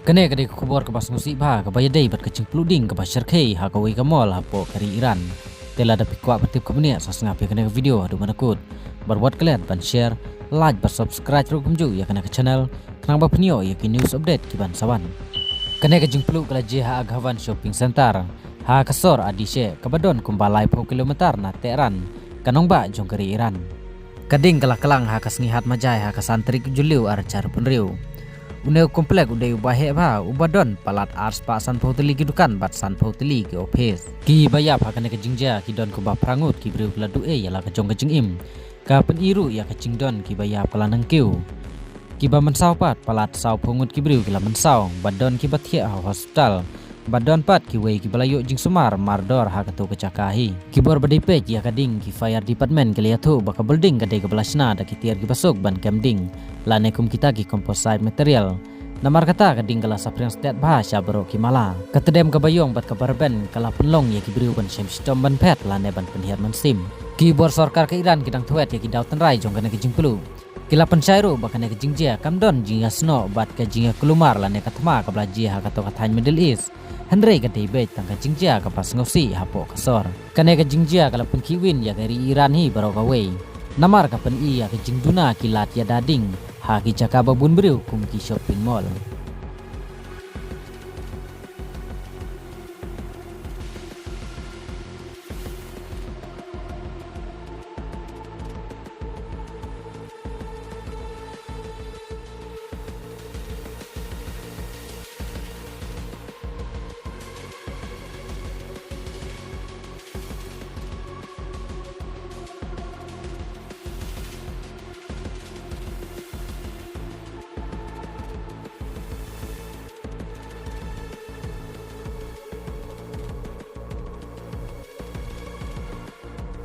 Kene kade kubor ke bas musik ba ke baya day bat kecing pluding ke basar kei ha kawai ke mall ha po kari Iran. Tela da pikwa patip ke benia sas ngapi kene video adu manakut. Berbuat kalian ban share, like, ban subscribe ro kumju ya kene ke channel kenang ba penio ya ki news update ki ban sawan. Kene ke jingplu kala je ha aghawan shopping center ha kasor adise ke badon kumbalai po kilometer na Tehran kanong ba jong kari Iran. Kading kala kelang ha kasngihat majai ha kasantrik juliu arcar punriu. Uneu komplek udai ubahe ba ubadon palat ars pa san pauteli gidukan bat san pauteli ke office ki bayap hakane ke jingja ki don ko ba prangut ki breu kala due yala ke jong ke jingim ka peniru ya ke jingdon ki bayap kala nangkiu ki ba mensau pat palat sau pungut ki breu kala mensau badon ki bathia hospital badon pat ki wei ki balayo jing sumar mardor ha ketu kecakahi ki bor badipe ya kading ki fire department ke liatu baka building kade ke belasna da ki tiar ki basuk ban kemding lanekum kita ki composite material namar kata kading kala sapriang stat bahasa bro ki mala katedem ke bayong bat ke barben kala penlong ya ki breu ban sem stom ban pet lane ban penhiat man sim ki bor sarkar ke Iran kidang tuet ya ki dauten rai jong kana ki jingpelu kila pencairo bakane ke jingjia kamdon jinga sno bat ke jinga kelumar lane katma ke belaji ha kato kathan Middle East Henry ke debet tangka jingjia ke pas ngosi hapo kasor kane ke jingjia kala pun kiwin ya dari Iran hi baro kawei namar ka pen i ya ke jingduna kilat ya dading ha ki cakaba bun breu kum ki shopping mall